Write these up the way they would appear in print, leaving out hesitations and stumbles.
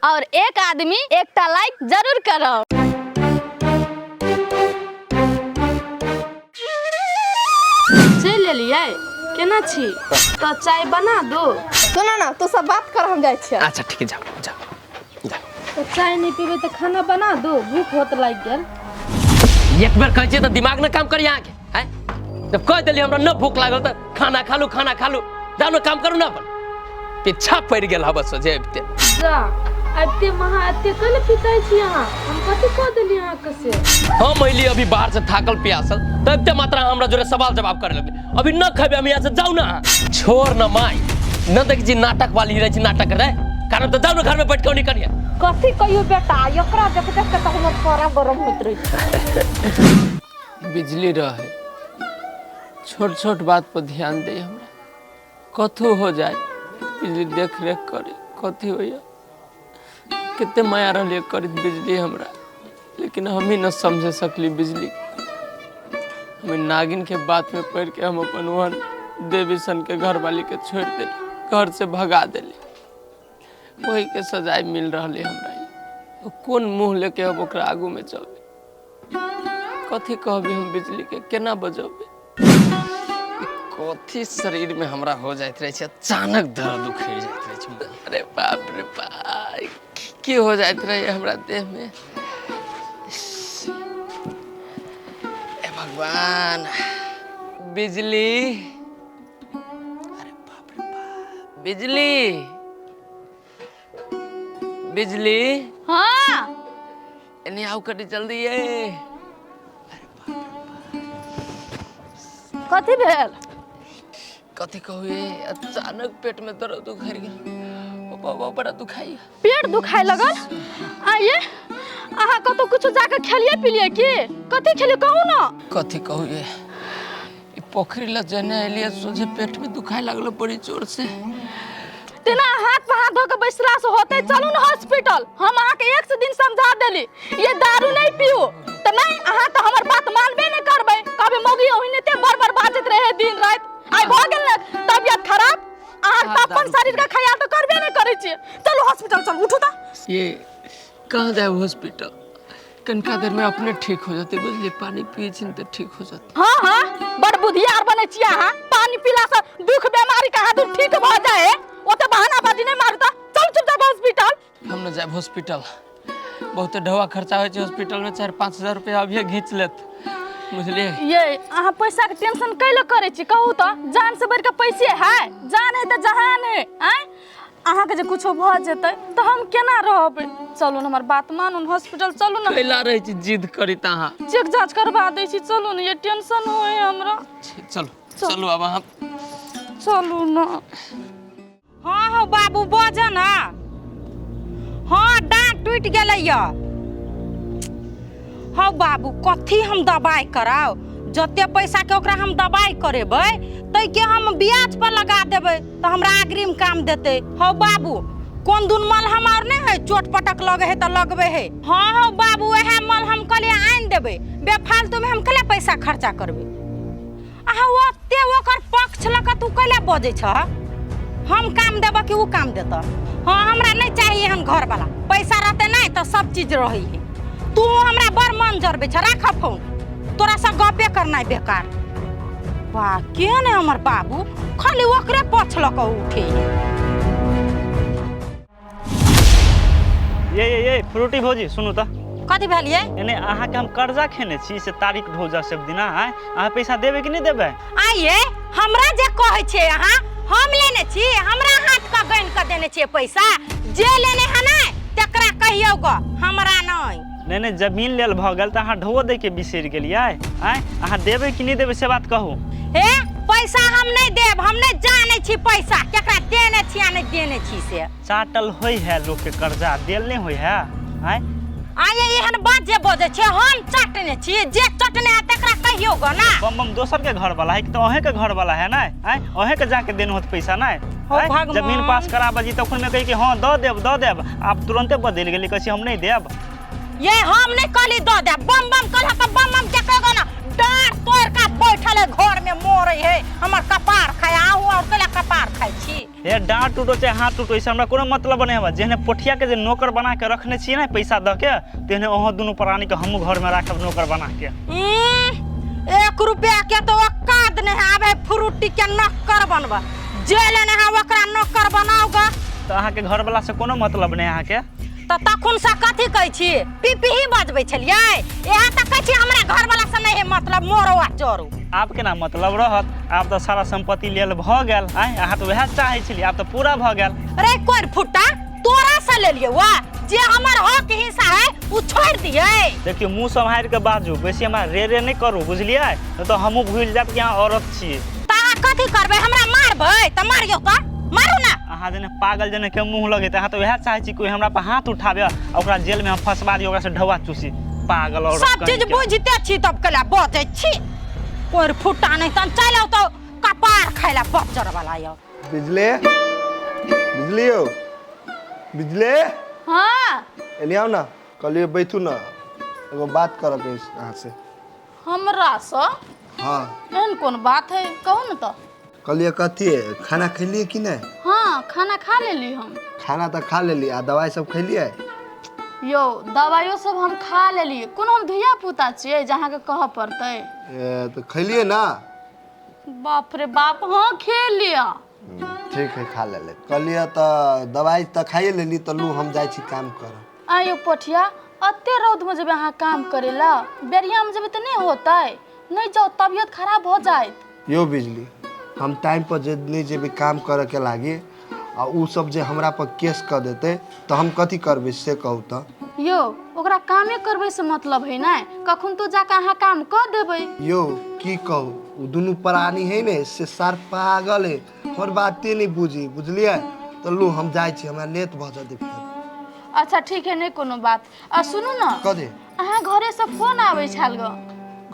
और एक आदमी एक लाइक जरूर करो। चल लिए केना छी तो चाय बना दो। सुना ना तू सब बात कर हम जाए छियै। अच्छा ठीक है जाओ जाओ जाओ। तो चाय नहीं पीबे तो खाना बना दो, भूख होत लाग गेल। एक बार कह तो दिमाग न काम करी आके हैं। जब कह दिली हमरा न भूख लागल त खाना खा लू जाओ न काम करू न अपन पीछा पड़ गेल हब सोझे जा अबते महा अते कल पिताई छी यहां हम कथि कह देली यहां कसे। हां मैली अभी बाहर से थाकल प्यासल तबते मात्रा हमरा जोरे सवाल जवाब करे लगे। अभी न खबे हम यहां से जाऊ ना। छोड़ न माई न देख जी नाटक वाली रही नाटक कर कारण तो जाऊ न घर में बैठ के नहीं करिए। कथि कहियो बेटा एकरा देख देख के त हमर पारा गरम होत रही। बिजली रहे छोट छोट बात पर ध्यान दे हमरा कथो हो जाए बिजली देख रेख करे कथी होइया कितने माया रही करी बिजली हमरा लेकिन हम ही न समझ सकली बिजली। हमें नागिन के बात में पढ़ के हम अपन वहन देवी सन के घर वाली के छोड़ दिली घर से भगा दिली वही के सजाए मिल रहा हमरा। कौन मुँह लेके अब ओकरा आगू में चलबे कथी कहबी हम बिजली के केना बजबे। कथी शरीर में हमरा हो जाइत रहे छै अचानक दर्द उखड़ जाइत रहे छै। अरे बाप रे बाप की हो जाइत रहे हमरा देह में। ए भगवान बिजली अरे बाप रे बाप बिजली बिजली हाँ एनी आओ करी जल्दी ये। कथी भेल? कथी कहू अचानक पेट में दर्द उखड़ गेल बाबा बड़ा दुखाई। पेट दुखाए लगल? आइए अहाँ कतो कुछ जाके खेलिए पिलिए की कथी खेलिए कहू ना। कथी कहू ये पोखरी ल जने एलिए सोझे पेट में दुखाए लगलो बड़ी जोर से। तेना हाथ पे हाथ धो के बैसला से होते चलू ना हॉस्पिटल। हम अहाँ के एक से दिन समझा देली ये दारू नहीं पियो तो नहीं अहाँ तो हमर बात मानबे नहीं करबे। कभी मोगी ओहिने ते बार बाजत रहे दिन रात आई भ गेल न तबियत खराब अहाँ अपन शरीर का ख्याल तो करबे नहीं करे छी। चलो हॉस्पिटल चल उठो ता। ये कहाँ जाए हॉस्पिटल कनका देर में अपने ठीक हो जाते बुझलिए पानी पिए छिन तो ठीक हो जाते। हाँ हाँ बड़ बुधियार बने छी अहाँ पानी पीला से दुख बीमारी कहाँ दूर ठीक भ जाए ओते बहाना बाजी नहीं मारता। चल चुपचाप हॉस्पिटल। हम न जाए हॉस्पिटल बहुत ढवा खर्चा हो हॉस्पिटल में 4-5 हजार रुपया अभी घींच लेत बुझलिए। ये अहाँ पैसा के टेंशन कैले करे छी कहू तो जान से बढ़ के पैसे है जान है तो जहान है हैं। अहाँ के जे कुछो भ जेतै तो हम केना रहबै। चलू न हमर बात मानू हॉस्पिटल चलू न। कैला रही छी जिद करी तहाँ चेक जांच करवा दै छी चलू न ये टेंशन होय हमरा। चलो चलो अब हम चलू न। हाँ हो बाबू बज ना। हाँ दांत टूट गेलै य। हाँ बाबू कथी हम दवाई कराओ जते पैसा के ओकरा हम दवाई करेबै तै के हम ब्याज पर लगा देबै तो हमरा अग्रिम काम देते। हाँ बाबू कौन दून मलहम और नहीं है चोट पटक लगे है तो लगबे है। हाँ हाँ बाबू वह मलहम कले आन देबै बेफालतू में हम कले पैसा खर्चा करबै। अहाँ ओते ओकर पक्ष लक तू कले बजै छ हम काम देब कि वो काम देता। हाँ हमरा नहीं चाहिए हम घर वाला पैसा रहते नहीं तो सब चीज रही है। तू हमरा बड़ मन जरबे छ राख फोन तोरा से गपे करना बेकार। वाह के ने हमर बाबू खाली ओकरे पछल क उठे। ये फ्रूटी भौजी सुनू त कथी भेलिए एने अहाँ के हम कर्जा खेने छी से तारीख ढोजा सब दिना है अहाँ पैसा देबे कि नहीं देबे। आइए हमरा जे कहै छे अहाँ हम लेने छी हमरा हाथ का गन के देने छे पैसा जे लेने है ना तकरा कहियो ग हमरा नहीं। नहीं जमीन लेल भ गेल त अहाँ ढो दे के बिसर गेलिए आय अहाँ देबे कि नहीं देबे से बात कहू। हे पैसा हम नहीं देब हम नहीं जाने छी पैसा केकरा देने छी आ नहीं देने छी से। चाटल होई है लोग के कर्जा देल नहीं होई है आय आये एहन बात जे बजे छे हम चाटने छी जे चटने है तकरा कहियो ग ना। बम दोसर के घर वाला है कि तो अहे के घर वाला है ना अहे के जाके देन होत पैसा ना जमीन पास करा बजी तखन में कही कि हां द देब आप तुरंते बदल गेली कसी हम नहीं देब। ये हम नहीं कहली द देब बम बम कहला त बम बम के कहो ना डार तोड़ का बैठल है घर में मोर है हमर कपार खाय आऊ और केला कपार खाय छी हे डांट टूटो चाहे हाथ टूटो इससे हमरा कोनो मतलब नहीं है जेहने पोठिया के जे नौकर बना के रखने छी ना पैसा द के तेहने ओहो दुनु प्राणी के हमहू घर में राखब नौकर बना के 1 रुपया के तो औकात नहीं आवे फ्रूटी के नौकर बनबा जेल ने हा ओकरा नौकर बनाओगा तो अहाँ के घर वाला से कोनो मतलब नहीं अहाँ के त तखुन से कथी कहै छी पीपी ही बजबै छलियै एहा त कहै छी हमरा घर वाला से नहीं मतलब मोरवा चोरू आपके ना मतलब रहत आप तो सारा संपत्ति लेल भ गेल आय अहाँ तो वह चाहे छली आप तो पूरा भ गेल रे कोर फुट्टा तोरा से ले लियो वा जे हमर हक हिस्सा है उ छोड़ दिए देखियो मुंह संभाल के बाजू बेसी हमरा रे नहीं करू बुझलियै तो हमहू भूल जाब कि अहाँ औरत छी ता कथी करबै हमरा मारबै त मारियो त मारू ना अहाँ जने पागल जने के मुंह लगे अहाँ तो वह चाहे छी कोई हमरा पर हाथ उठाबे और ओकरा जेल में हम फंसवा दियो ओकरा से ढवा चूसी पागल और सब चीज बुझते छी तब कला बजे छी कोर फुट्टा नहीं तन चलो तो कपार खाइला बच्चर वाला यो बिजली बिजली हो बिजली हाँ एने आओ ना कल बैठू ना एगो बात कर के अहाँ से हमरा से हाँ एहन कौन बात है कहू न तो कल कथी है खाना खैलिए कि नहीं हाँ खाना खा लेली हम खाना तो खा लेली आ दवाई सब खैलिए यो दवाइयो सब हम खा लेली कोनो हम धिया पुता छियै जहाँ के कह पड़तै तो खैलिए ना बाप रे बाप हाँ खेल लिया ठीक है खा ले कलिए तो दवाई तो खाइए लेली तो लू हम जाए छी काम कर आयो पठिया अत्ते रौद में जब यहाँ काम करेला बेरिया में जब तो नहीं होता नहीं जाओ तबियत खराब हो जाए यो बिजली हम टाइम पर जे नहीं जेबे काम करे के लागे आ उ सब जे हमरा पर केस कर देते तो हम कथी करबे से कहू तो यो ओकरा कामे करबै से मतलब है ना कखन तो जाके अहाँ काम कर देबै यो की कहू उ दुनु प्राणी है ने से सार पागल है हर बाते नहीं बुझी बुझलिए तो लू हम जाए छी हमरा लेट भ जते फिर अच्छा ठीक है नहीं कोनो बात आ सुनू ना कदे अहाँ घरे से फोन आबै छल ग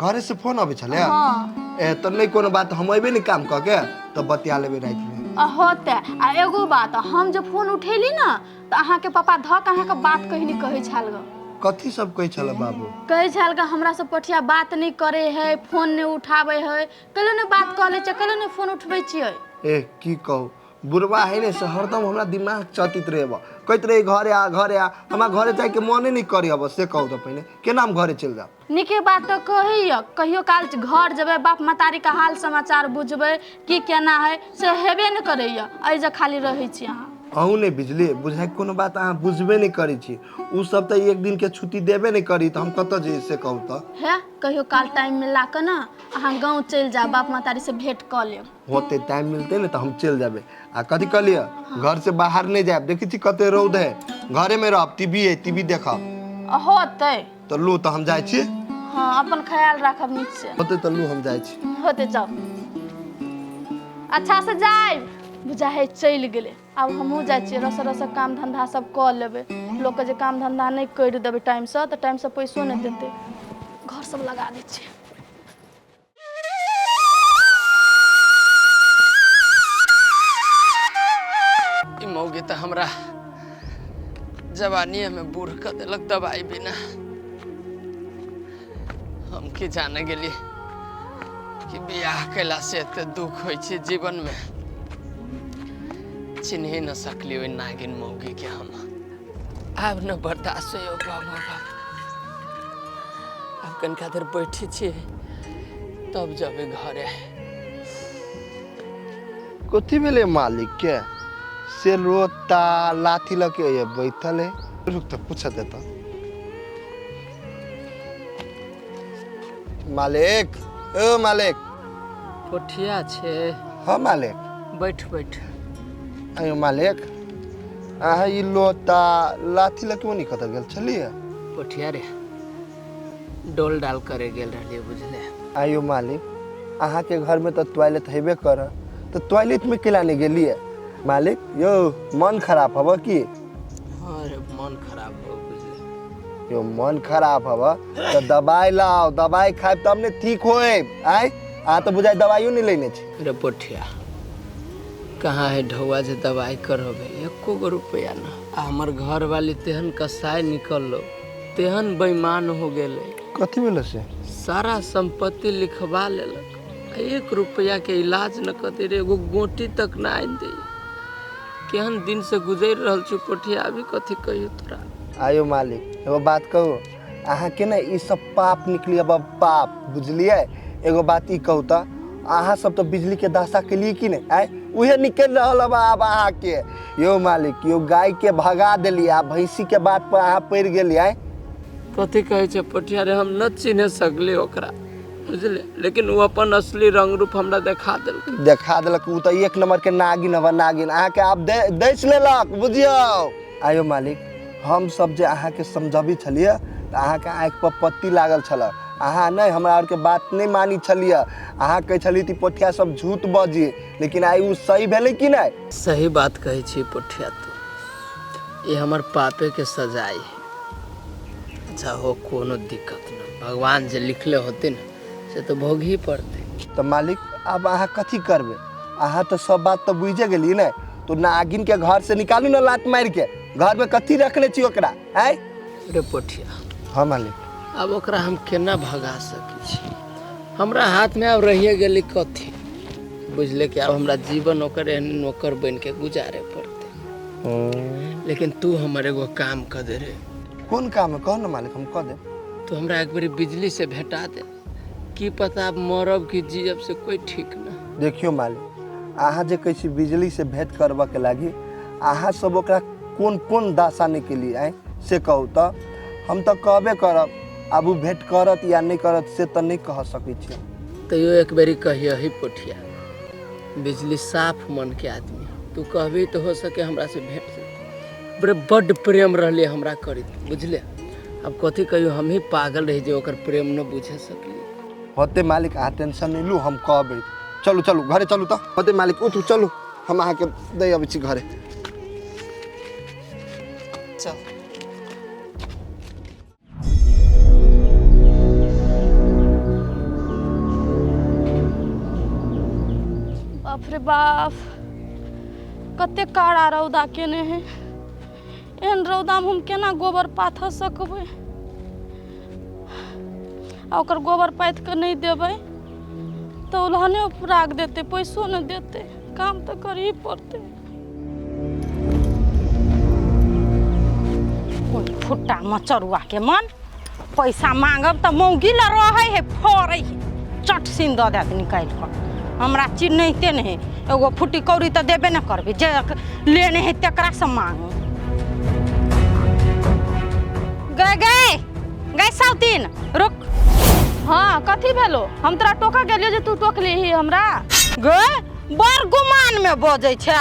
घरे से फोन आबै छले हाँ ए तो नहीं कोनो बात हम अबे नहीं काम क के तो बतिया लेबे रात में होते आ एगो बात हम जब फोन उठेली ना तो अहाँ के पापा धक अहाँ के बात कहनी कहै छल ग कथी सब कहै छले बाबू कहै छल ग हमरा से पठिया बात नहीं करे है फोन नहीं उठावे है कले ने बात कर ले छ कले ने फोन उठबै छियै ए की कहू बुढ़वा है ने से हरदम हमरा दिमाग चतित रहेब कहते रहे घरे आ हमरा घरे जाए के मने नहीं करी अब से कहू तो पहले केना हम घरे चल जाब निके बात तो कहियो काल घर जबे बाप मतारी का हाल समाचार बुझबे की केना है से हेबे न करैया ऐ जे खाली रहै छी अहाँ अहू नहीं बिजली बुझाइ कोनो बात अहाँ बुझबे नहीं करी छी उ सब तो एक दिन के छुट्टी देबे नहीं करी तो हम कत जे से कहू तो है कहियो काल टाइम मिला के ना अहाँ गांव चल जा बाप मतारी से भेंट क लेब होते टाइम मिलते ना तो हम चल जाबे आ कथी कहलिए घर से बाहर नहीं जाब देखी छी कते रौद है घरे में रह टीवी है टीवी देखब होते तो लू तो हम जाए छी हाँ अपन ख्याल रखब नीक से होते तो लू हम जाए छी होते जाओ अच्छा से जाए बुझा है चल गेले अब हमहूँ जाए छी रस रस काम धंधा सब क लेबे लोग के जे काम धंधा नहीं कर देबे टाइम से तो टाइम से पैसो नहीं देते घर सब लगा दै छी मौगी तो हमरा जवानी में बूढ़ कर दिलक दवाई बिना हम की जाने गेली कि बियाह कैला से एते दुख होइ छै जीवन में चिन्ह न सकली ओइ नागिन मौगी के हम आब न बर्दाश्त हो बाबा अब कनिका देर बैठी छी तब जाबे घरे कथी भेले मालिक के से रोता लाठी लके ये बैठल है रुक तो पूछ देता मालिक ओ मालिक पोठिया छे हाँ मालिक बैठ बैठ अयो मालिक अहाँ ई लोटा लाठी लके वो नहीं कतल गेल छलिए पोठिया रे डोल डाल करे गेल रहलिए बुझले आयो मालिक अहाँ के घर में तो टॉयलेट हेबे कर तो टॉयलेट में केला नहीं गेलिए मालिक यो मन खराब हवा की अरे मन खराब हो बुझले यो मन खराब हवा तो दवाई लाओ दवाई खाए तब ने ठीक होए आय आ तो बुझाई दवाइयो नहीं लेने छी रे पोठिया कहाँ है ढौआ जे दवाई करबे एको गो रुपया ना आ हमर घर वाली तेहन कसाई निकल लो तेहन बेईमान हो गेले कथी भेल से सारा संपत्ति लिखवा लेलक, 1 रुपया के इलाज न कते रे, एगो गोटी तक ना आइन दे। केहन दिन से गुजर रहल छु पोठिया, अभी कथी कहियो तोरा। आयो मालिक एगो बात कहू, अहाँ के ना ई सब पाप निकली अब पाप, बुझलिए। एगो बात ई कहू तो अहाँ सब तो बिजली के दासा के लिए कि नहीं आए, उहे निकल रहल अब अहाँ के। यो मालिक यो गाय के भगा देली, आ भैंसी के बात पर अहाँ पड़ गेली आए। कथी कहे छे पोठिया रे, हम न चिन्ह सकले ओकरा, बुझले, लेकिन वो अपन असली रंग रूप हमरा देखा देलक। उ तो 1 नंबर के नागिन हवा, नागिन अहाँ के आप देख लेलक, बुझियो। आयो मालिक हम सब जे अहाँ के समझबी छलिए तो अहाँ के आँख पर पत्ती लागल छल, अहाँ नहीं हमरा और के बात नहीं मानी छलिए। अहाँ कहे छली ती पोठिया सब झूठ बजी, लेकिन आई उ सही भेले कि नहीं? सही बात कहे छी पोठिया, तू ये हमर पापे के सजाई है। अच्छा हो, कोनो दिक्कत नहीं, भगवान जे लिखले होते न से तो भोग ही पड़ते। तो मालिक अब अहाँ कथी करबे, अहाँ तो सब बात तो बुझे गेली नहीं, तो नागिन के घर से निकालू ना लात मार के, घर में कथी रखले छी ओकरा है रे पोठिया। हाँ मालिक, अब ओकरा हम केना भगा सकै छी, हमरा हाथ में अब रहिए गेली कथी, बुझले कि अब हमरा जीवन ओकर एहन नौकर बन के गुजारे पड़ते। लेकिन तू हमर एगो काम कर दे रे। कौन काम है कहो ना मालिक, हम कह दे। तू हमरा एक बारी बिजली से भेटा दे, की पता अब मरब कि जियब से कोई ठीक ना। देखियो मालिक अहाँ जे कैसी बिजली से भेंट करबा के लागी, अहाँ सब ओकरा कौन कौन दासा निकली आए से कहू तो हम तो कहबे करब, अब उ भेंट करत या नहीं करत से तो नहीं कह सकै छी। तैयो एक बारी कहियो ही पोठिया, बिजली साफ मन के आदमी, तू कहबी तो हो सके हमरा से भेंट से बड़े बड़ प्रेम रहले हमरा करी, बुझले। अब कथी कहियो हम ही पागल रही जे ओकर प्रेम न बुझे सकली। होते मालिक अहाँ टेंशन नहीं लू, हम कहबे। चलू चलू घरे चलू तो। होते मालिक उठू चलू, हम अहाँ के दे अबै छी घरे। चल बाप रे बाप, कते काड़ा रौदा केने है। एहन रौदा में हम केना गोबर पाथ सकबै, आ ओकर गोबर पाथ के नहीं देबै तो उल्हने उपराग देते, पैसो नहीं देते, काम तो कर ही पड़ते। फुट्टा मचरुआ के मन, पैसा मांगब तो मौगी ला रहे है, फरे है, चट सीन दे देत निकाल कर। हमरा चिन्हते नहीं, एगो फुटी कौड़ी तो देबे न करबे, जे लेने है तकरा से मांगू। गए गए गए साउतीन रुक। हाँ कथी भेलो, हम तोरा टोका गेलियो जे तू टोकली ही हमरा। गए बड़ गुमान में बजे छे,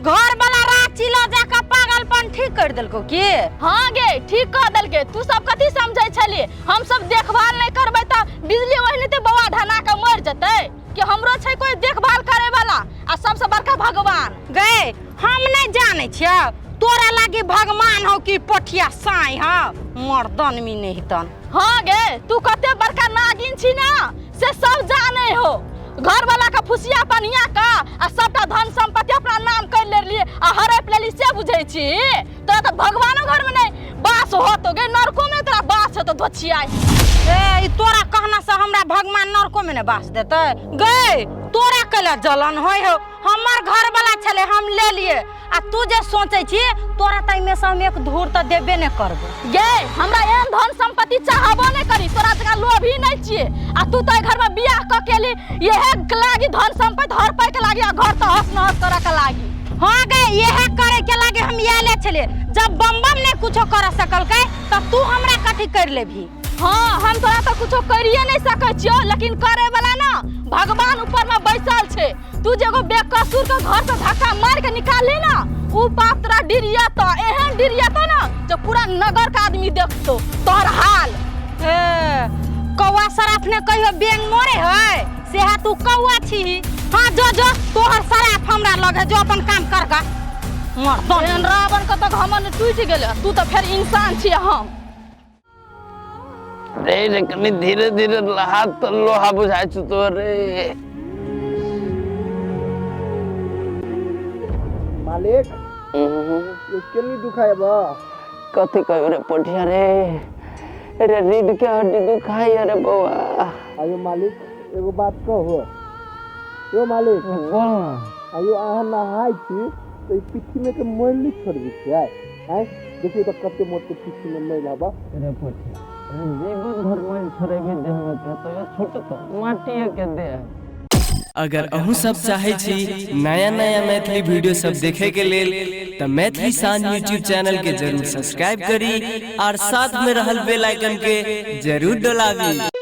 घर वाला रांची ला जाके पागलपन ठीक कर देलको की? हाँ गे ठीक कह देलके, तू सब कथी समझै छली, हम सब देखभाल नहीं करबै त बिजली ओहिने ते बवा ढना के मर जतै, कि हमरो छै कोई देखभाल करे वाला, आ सबसे बड़का भगवान। गए हम नहीं जाने छियो तोरा लागी भगवान हो कि पोठिया साई हो, मर्दन में नहीं तन। हाँ गे तू कते बड़का नागिन छी ना, से सब जाने हो। घर वाला का फुसिया पनिया का आ सबटा धन संपत्ति अपना नाम कर ले लिए आ हड़प लेली से बुझै छी। तोरा तो भगवानो घर में नहीं बास हो, तो गे नरको में तोरा बास हो तो धोछिया। ए तोरा कहना से हमरा भगवान नरको में ने बास देते? गए तोरा कला जलन होय हो, हमर घर वाला छले हम ले लिए, आ तू जे सोचे छी तोरा तई में से हम एक धूर त देबे ने करबो। गे हमरा एहन धन संपत्ति चाहबो नहीं करी, तोरा जका लोभी नहीं छिए, आ तू तो घर में बियाह क केली, यहे लागी धन संपत्ति हर पाई के लागी, आ घर तो हंस नहस करे के लागी। हाँ गए यहे करे के लागी हम ये ले छले, जब बम बम ने कुछो कर सकल के तब तू हमरा कथी कर लेभी? हाँ हम तोरा तो कुछो करिए नहीं सकै छियो, लेकिन करे वाला ना भगवान ऊपर में बैसल छे। तू जेगो बेकसूर के घर से धक्का मार के निकाली ना, ऊ बाप तोरा डिरिया तो एहन डिरिया तो ना जो पूरा नगर का आदमी देखतो तोहर हाल। कौवा सराफ ने कहियो बेंग मोरे है से हा तू कौवा छी। हाँ जो जो तोहर सराफ हमरा लगे, जो अपन काम कर गा। मर्दन रावण का तो घमंड टूट गेले, तू तो फिर इंसान छी। हम रे कनी धीरे धीरे हाथ तो लोहा बुझाई छु तो रे। मालिक ये केनी दुखाए बा? कथी कहियो रे पोठिया रे, अरे रीढ़ के हड्डी दुखाई अरे बउआ। आयो मालिक एगो बात कहो यो मालिक बोल ना। आयो अहाँ नहाय छी तो पिठी में के मैल नहीं छोड़बी छै हैं देखिए तो कते मोटे पिठी में मैल हबा अरे पोछे जीवन भर मैल छोड़ेबे देह में के तो ये छोट तो माटिए के देह। अगर अहूँ सब चाहे छी नया नया मैथिली वीडियो सब देखे के लेल तो मैथिली शान यूट्यूब चैनल के जरूर सब्सक्राइब करी और साथ में रहल बेल आइकन के जरूर दबावी।